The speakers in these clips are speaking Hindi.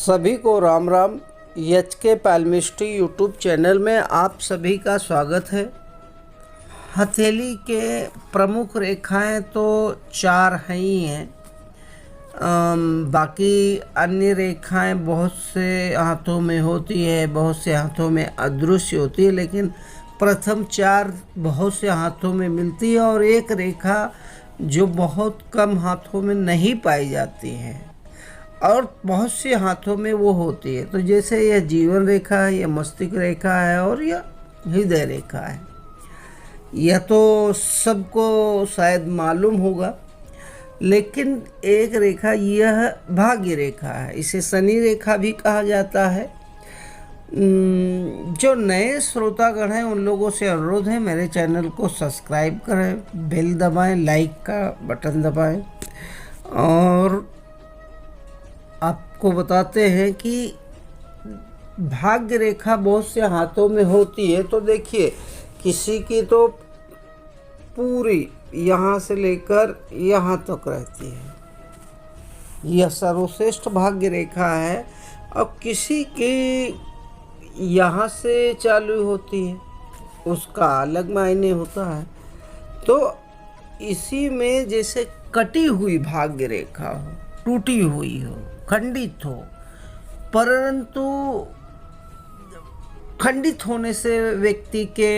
सभी को राम राम। एच के पैलमिस्ट्री यूट्यूब चैनल में आप सभी का स्वागत है। हथेली के प्रमुख रेखाएं तो 4 हैं ही हैं। बाकी अन्य रेखाएं बहुत से हाथों में होती है, बहुत से हाथों में अदृश्य होती है, लेकिन प्रथम 4 बहुत से हाथों में मिलती है और एक रेखा जो बहुत कम हाथों में नहीं पाई जाती है और बहुत से हाथों में वो होती है। तो जैसे यह जीवन रेखा है, यह मस्तिष्क रेखा है और यह हृदय रेखा है। यह तो सबको शायद मालूम होगा, लेकिन एक रेखा यह भाग्य रेखा है। इसे शनि रेखा भी कहा जाता है। जो नए श्रोतागण हैं उन लोगों से अनुरोध है मेरे चैनल को सब्सक्राइब करें, बेल दबाएं, लाइक का बटन दबाएं। और आपको बताते हैं कि भाग्य रेखा बहुत से हाथों में होती है। तो देखिए, किसी की तो पूरी यहाँ से लेकर यहाँ तक रहती है, यह सर्वश्रेष्ठ भाग्य रेखा है। अब किसी की यहाँ से चालू होती है, उसका अलग मायने होता है। तो इसी में जैसे कटी हुई भाग्य रेखा हो, टूटी हुई हो, खंडित हो, परंतु खंडित होने से व्यक्ति के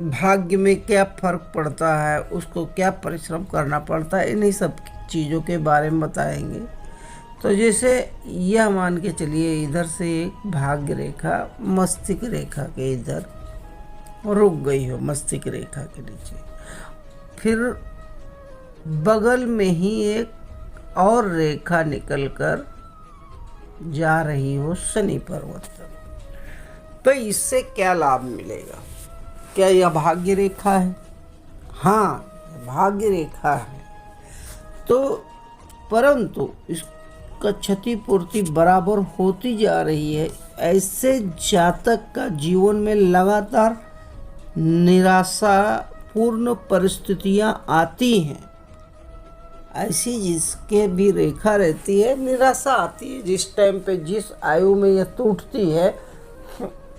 भाग्य में क्या फर्क पड़ता है, उसको क्या परिश्रम करना पड़ता है, इन्हीं सब चीज़ों के बारे में बताएंगे। तो जैसे यह मान के चलिए, इधर से एक भाग्य रेखा मस्तिष्क रेखा के इधर रुक गई हो, मस्तिष्क रेखा के नीचे, फिर बगल में ही एक और रेखा निकलकर जा रही हो शनि पर्वत तक। तो इससे क्या लाभ मिलेगा? क्या यह भाग्य रेखा है? हाँ, भाग्य रेखा है। तो परंतु इसका क्षतिपूर्ति बराबर होती जा रही है। ऐसे जातक का जीवन में लगातार निराशापूर्ण परिस्थितियां आती हैं। ऐसी जिसके भी रेखा रहती है, निराशा आती है जिस टाइम पे, जिस आयु में यह टूटती है।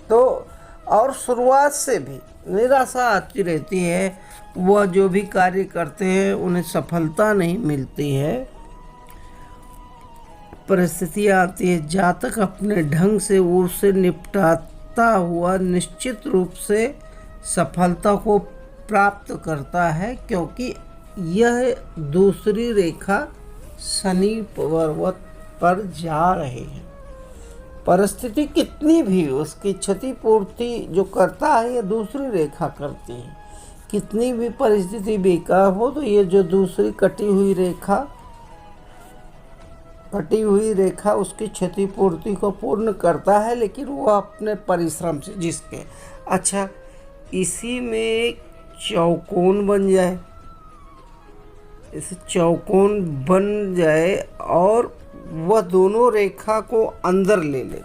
तो और शुरुआत से भी निराशा आती रहती है। वह जो भी कार्य करते हैं उन्हें सफलता नहीं मिलती है, परिस्थितियाँ आती है। जातक अपने ढंग से उससे निपटाता हुआ निश्चित रूप से सफलता को प्राप्त करता है, क्योंकि यह दूसरी रेखा शनि पर्वत पर जा रही है। परिस्थिति कितनी भी उसकी क्षतिपूर्ति जो करता है, ये दूसरी रेखा करती है। कितनी भी परिस्थिति बेकार हो, तो ये जो दूसरी कटी हुई रेखा उसकी क्षतिपूर्ति को पूर्ण करता है, लेकिन वो अपने परिश्रम से जिसके। अच्छा, इसी में एक चौकोन बन जाए, इस चौकोन बन जाए और वह दोनों रेखा को अंदर ले ले।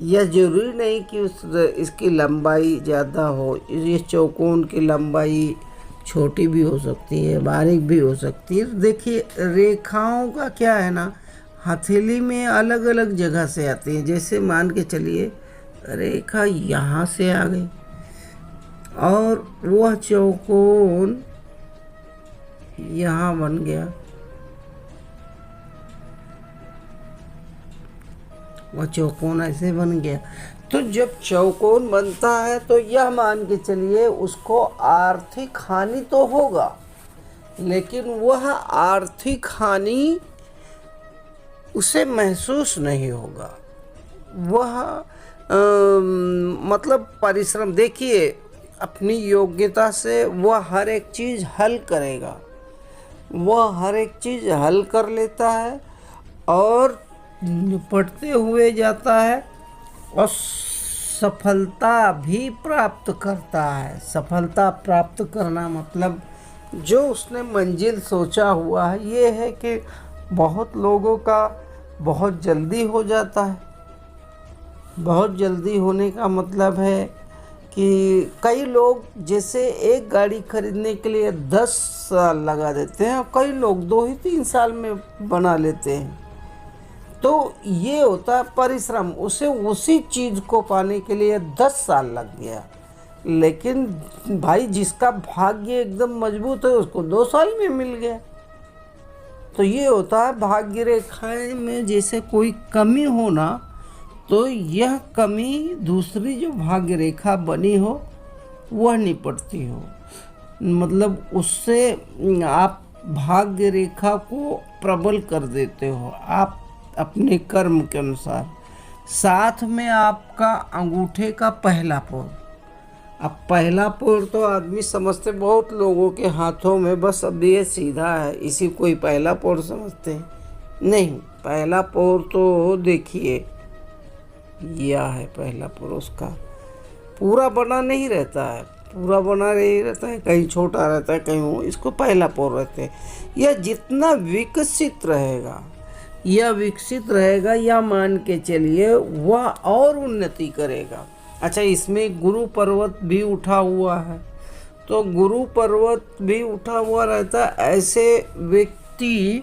यह जरूरी नहीं कि इसकी लंबाई ज़्यादा हो, इस चौकोन की लंबाई छोटी भी हो सकती है, बारीक भी हो सकती है। देखिए, रेखाओं का क्या है ना, हथेली में अलग अलग जगह से आती है। जैसे मान के चलिए, रेखा यहाँ से आ गई और वह चौकोन यहाँ बन गया, वह चौकोन ऐसे बन गया। तो जब चौकोन बनता है तो यह मान के चलिए उसको आर्थिक हानि तो होगा, लेकिन वह आर्थिक हानि उसे महसूस नहीं होगा। वह मतलब परिश्रम, देखिए, अपनी योग्यता से वह हर एक चीज़ हल करेगा, वह हर एक चीज़ हल कर लेता है और निपटते हुए जाता है और सफलता भी प्राप्त करता है। सफलता प्राप्त करना मतलब जो उसने मंजिल सोचा हुआ है, ये है कि बहुत लोगों का बहुत जल्दी हो जाता है। बहुत जल्दी होने का मतलब है कि कई लोग जैसे एक गाड़ी खरीदने के लिए 10 साल लगा देते हैं और कई लोग 2 ही 3 साल में बना लेते हैं। तो ये होता है परिश्रम, उसे उसी चीज़ को पाने के लिए 10 साल लग गया। लेकिन भाई जिसका भाग्य एकदम मजबूत है उसको 2 साल में मिल गया। तो ये होता है भाग्य रेखाएं में जैसे कोई कमी हो ना, तो यह कमी दूसरी जो भाग्य रेखा बनी हो वह निपटती हो, मतलब उससे आप भाग्य रेखा को प्रबल कर देते हो आप अपने कर्म के अनुसार। साथ में आपका अंगूठे का पहला पोर। अब पहला पोर तो आदमी समझते बहुत लोगों के हाथों में, बस अब ये सीधा है इसी कोई पहला पोर समझते हैं। नहीं, पहला पोर तो देखिए यह है पहला पोर, उसका पूरा बना नहीं रहता है, पूरा बना नहीं रहता है, कहीं छोटा रहता है कहीं वो, इसको पहला पोर रहते हैं। यह जितना विकसित रहेगा, यह विकसित रहेगा या मान के चलिए वह और उन्नति करेगा। अच्छा, इसमें गुरु पर्वत भी उठा हुआ है, तो गुरु पर्वत भी उठा हुआ रहता है। ऐसे व्यक्ति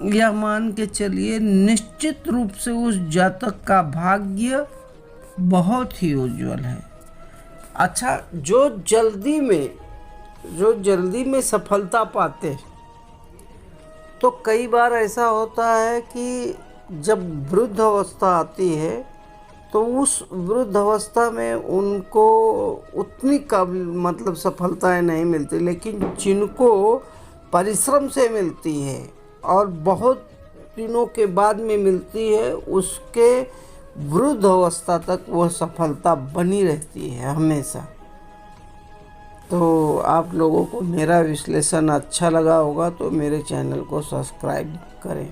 यह मान के चलिए निश्चित रूप से उस जातक का भाग्य बहुत ही उज्जवल है। अच्छा, जो जल्दी में सफलता पाते, तो कई बार ऐसा होता है कि जब वृद्ध अवस्था आती है तो उस वृद्ध अवस्था में उनको उतनी मतलब सफलताएं नहीं मिलती, लेकिन जिनको परिश्रम से मिलती है और बहुत दिनों के बाद में मिलती है, उसके वृद्ध अवस्था तक वह सफलता बनी रहती है हमेशा। तो आप लोगों को मेरा विश्लेषण अच्छा लगा होगा तो मेरे चैनल को सब्सक्राइब करें।